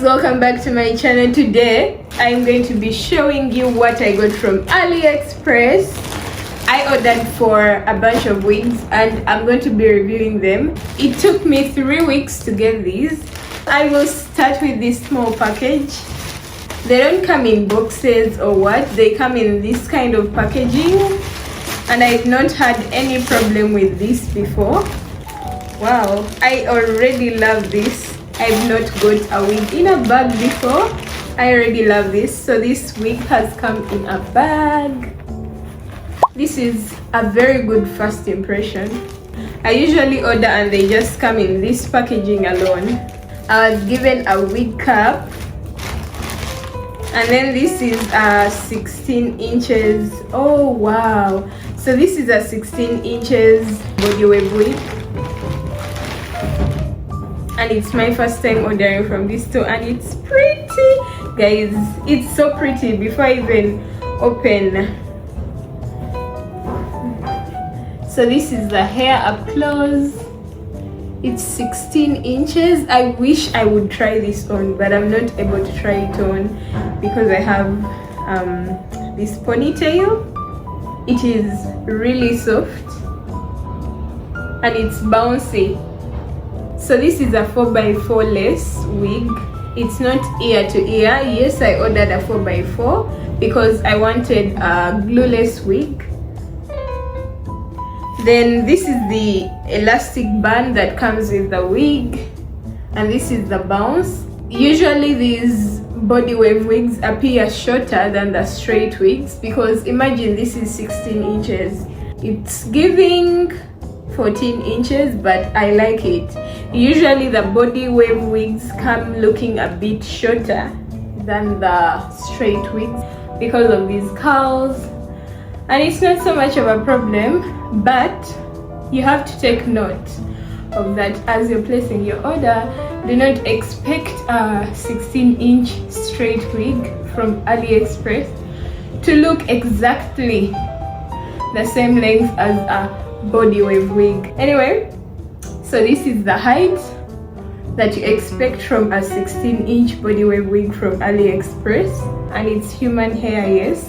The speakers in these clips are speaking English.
guys, welcome back to my channel. Today I'm going to be showing you what I got from AliExpress. I ordered for a bunch of wigs and I'm going to be reviewing them. It took me 3 weeks to get these. I will start with this small package. They don't come in boxes or what, they come in this kind of packaging, and I've not had any problem with this before. Wow, I already love this. I've not got a wig in a bag before. I already love this. So this wig has come in a bag. This is a very good first impression. I usually order and they just come in this packaging alone. I was given a wig cap, and then this is 16 inches. Oh wow, so this is a 16 inches body wave wig, and it's my first time ordering from this store, and it's pretty, guys. It's so pretty. Before I even open, so this is the hair up close. It's 16 inches. I wish I would try this on, but I'm not able to try it on because I have this ponytail. It is really soft and it's bouncy. So this is a 4x4 lace wig. It's not ear to ear. Yes, I ordered a 4x4 because I wanted a glueless wig. Then this is the elastic band that comes with the wig, and this is the bounce. Usually these body wave wigs appear shorter than the straight wigs because imagine this is 16 inches. It's giving 14 inches, but I like it. Usually the body wave wigs come looking a bit shorter than the straight wigs because of these curls, and it's not so much of a problem, but you have to take note of that as you're placing your order. Do not expect a 16-inch straight wig from AliExpress to look exactly the same length as a body wave wig. Anyway, so this is the height that you expect from a 16-inch body wave wig from AliExpress, and it's human hair, yes.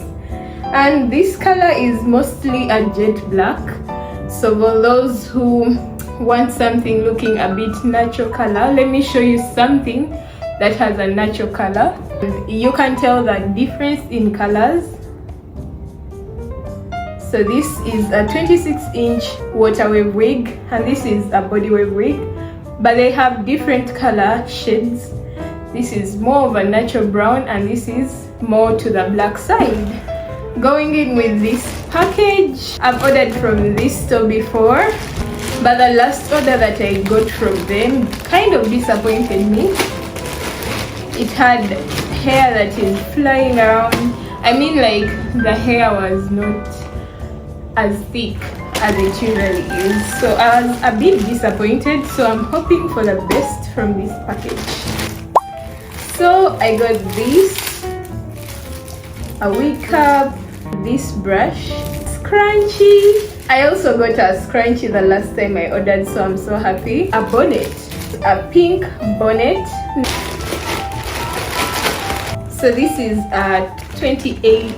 And this color is mostly a jet black. So for those who want something looking a bit natural color, let me show you something that has a natural color. You can tell the difference in colors. So this is a 26-inch water wave wig, and this is a body wave wig, but they have different color shades. This is more of a natural brown, and this is more to the black side. Going in with this package, I've ordered from this store before, but the last order that I got from them kind of disappointed me. It had hair that is flying around. I mean, like, the hair was not as thick as it usually is, so I was a bit disappointed. So I'm hoping for the best from this package. So I got this, a wig cap, this brush, scrunchie. I also got a scrunchie the last time I ordered, so I'm so happy. A bonnet, a pink bonnet. So this is a 28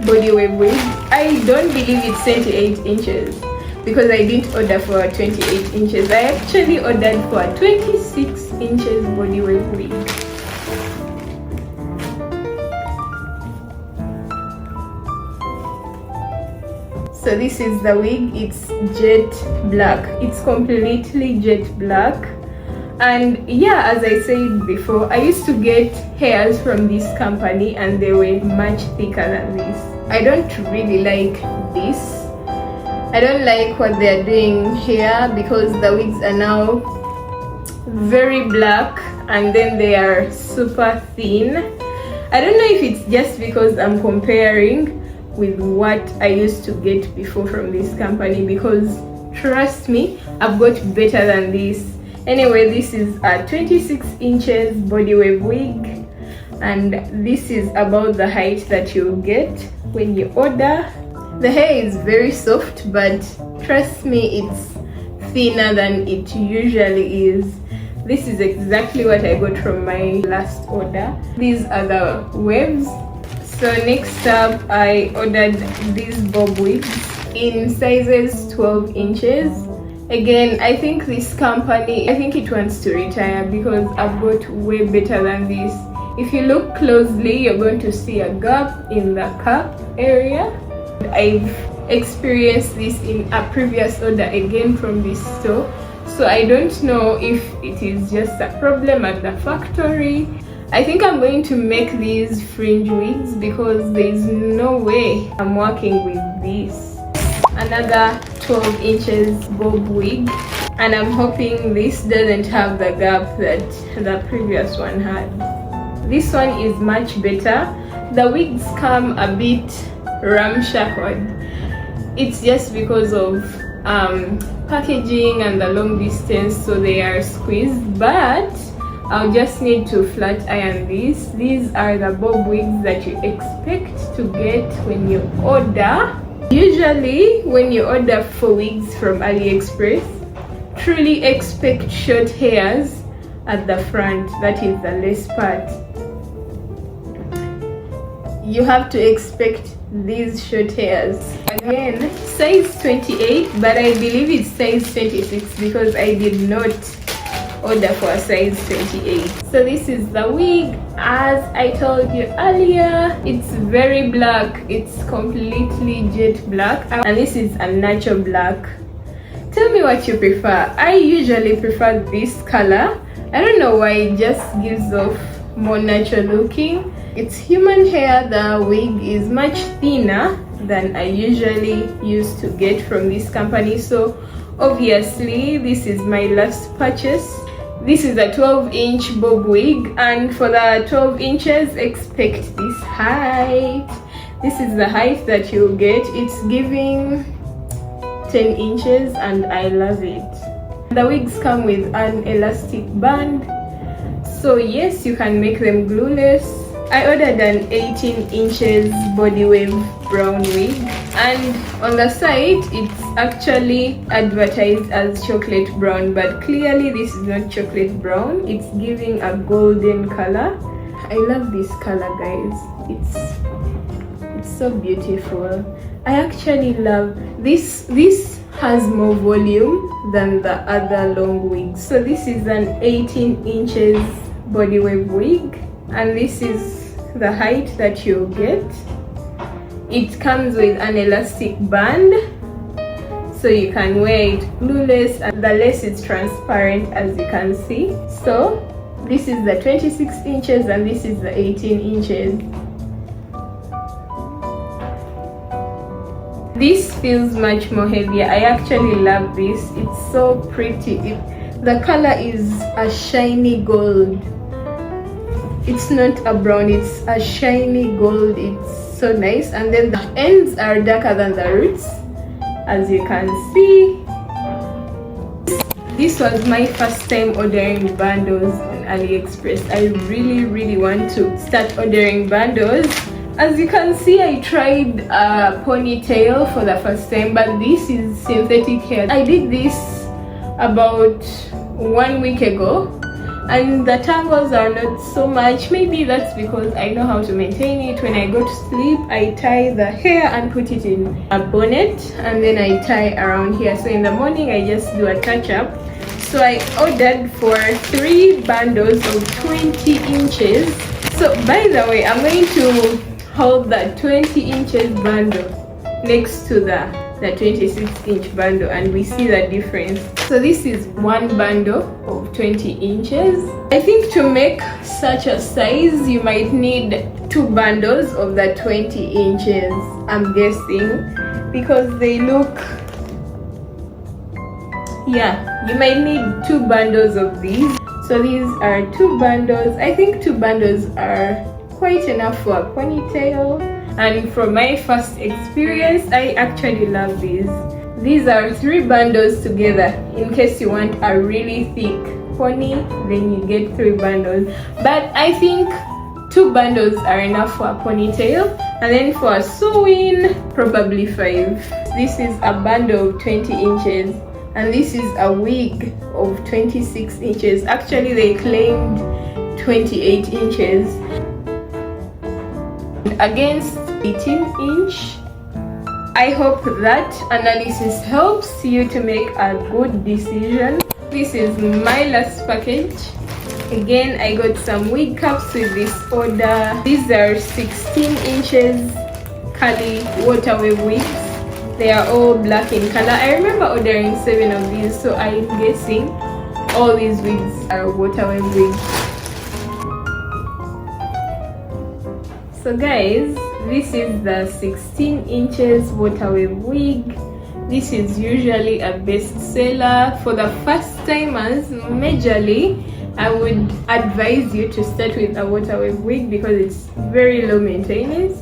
body wave wig. I don't believe it's 28 inches because I didn't order for 28 inches. I actually ordered for a 26 inches body wave wig. So this is the wig. It's jet black. It's completely jet black. And yeah, as I said before, I used to get hairs from this company and they were much thicker than this. I don't really like this. I don't like what they're doing here because the wigs are now very black and then they are super thin. I don't know if it's just because I'm comparing with what I used to get before from this company, because trust me, I've got better than this. Anyway, this is a 26 inches body wave wig, and this is about the height that you'll get when you order. The hair is very soft, but trust me, it's thinner than it usually is. This is exactly what I got from my last order. These are the waves. So next up, I ordered these bob wigs in sizes 12 inches. Again, I think this company, I think it wants to retire because I've got way better than this. If you look closely, you're going to see a gap in the cup area. I've experienced this in a previous order again from this store. So I don't know if it is just a problem at the factory. I think I'm going to make these fringe wigs because there's no way I'm working with this. Another 12 inches bob wig, and I'm hoping this doesn't have the gap that the previous one had. This one is much better. The wigs come a bit ramshackle. It's just because of packaging and the long distance, so they are squeezed, but I'll just need to flat iron these. These are the bob wigs that you expect to get when you order. Usually when you order for wigs from AliExpress, truly expect short hairs at the front, that is the lace part. You have to expect these short hairs. Again, size 28, but I believe it's size 26 because I did not order for a size 28. So this is the wig. As I told you earlier, it's very black. It's completely jet black, and this is a natural black. Tell me what you prefer. I usually prefer this color. I don't know why, it just gives off more natural looking. It's human hair. The wig is much thinner than I usually used to get from this company, so obviously this is my last purchase. This is a 12-inch bob wig, and for the 12 inches expect this height. This is the height that you'll get. It's giving 10 inches and I love it. The wigs come with an elastic band, so yes, you can make them glueless. I ordered an 18 inches body wave brown wig, and on the site it's actually advertised as chocolate brown, but clearly this is not chocolate brown. It's giving a golden color. I love this color, guys. It's so beautiful. I actually love this. This has more volume than the other long wigs. So this is an 18 inches body wave wig, and this is the height that you'll get. It comes with an elastic band, so you can wear it glueless, and the lace is transparent, as you can see. So this is the 26 inches and this is the 18 inches. This feels much more heavier. I actually love this. It's so pretty. The color is a shiny gold. It's not a brown, it's a shiny gold. It's so nice, and then the ends are darker than the roots, as you can see. This was my first time ordering bundles on AliExpress. I really want to start ordering bundles. As you can see, I tried a ponytail for the first time, but this is synthetic hair. I did this about 1 week ago, and the tangles are not so much. Maybe that's because I know how to maintain it. When I go to sleep, I tie the hair and put it in a bonnet, and then I tie around here. So in the morning, I just do a touch-up. So I ordered for 3 bundles of 20 inches. So by the way, I'm going to hold the 20 inches bundle next to the 26-inch bundle, and we see the difference. So this is 1 bundle of 20 inches. I think to make such a size, you might need 2 bundles of the 20 inches, I'm guessing, because they look, yeah, you might need 2 bundles of these. So these are 2 bundles. I think 2 bundles are quite enough for a ponytail, and from my first experience, I actually love these. These are 3 bundles together. In case you want a really thick pony, then you get 3 bundles, but I think 2 bundles are enough for a ponytail, and then for a sew-in, probably 5. This is a bundle of 20 inches, and this is a wig of 26 inches. Actually they claimed 28 inches against 18-inch. I hope that analysis helps you to make a good decision. This is my last package. Again, I got some wig caps with this order. These are 16 inches curly water wave wigs. They are all black in color. I remember ordering 7 of these, so I'm guessing all these wigs are water wave wigs. So guys, this is the 16 inches water wave wig. This is usually a bestseller for the first timers. Majorly, I would advise you to start with a water wave wig because it's very low maintenance.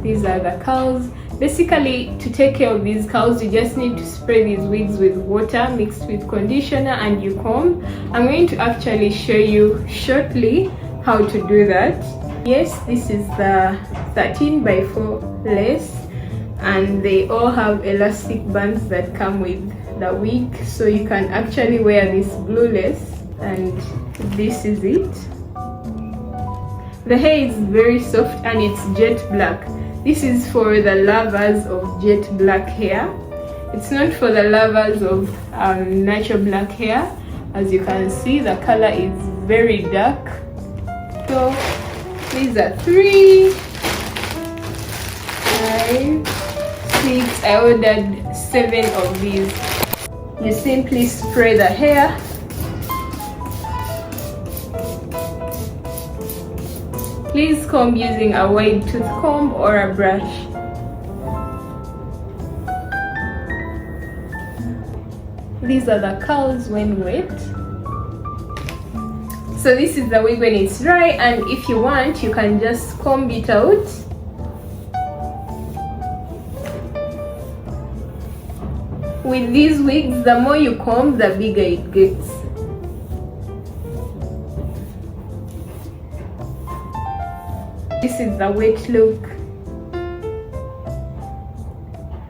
These are the curls. Basically, to take care of these curls, you just need to spray these wigs with water mixed with conditioner and you comb. I'm going to actually show you shortly how to do that. Yes, this is the 13x4 lace, and they all have elastic bands that come with the wig, so you can actually wear this glueless, and this is it. The hair is very soft and it's jet black. This is for the lovers of jet black hair. It's not for the lovers of natural black hair. As you can see, the color is very dark. So these are 3, 5, 6. I ordered 7 of these. You simply spray the hair. Please comb using a wide tooth comb or a brush. These are the curls when wet. So this is the wig when it's dry, and if you want, you can just comb it out. With these wigs, the more you comb, the bigger it gets. This is the wet look.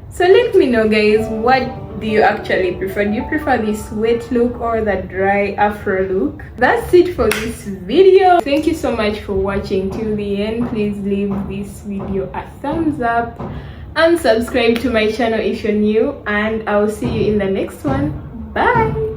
So let me know guys, what do you actually prefer? Do you prefer this wet look or the dry afro look? That's it for this video. Thank you so much for watching till the end. Please leave this video a thumbs up and subscribe to my channel if you're new, and I'll see you in the next one. Bye.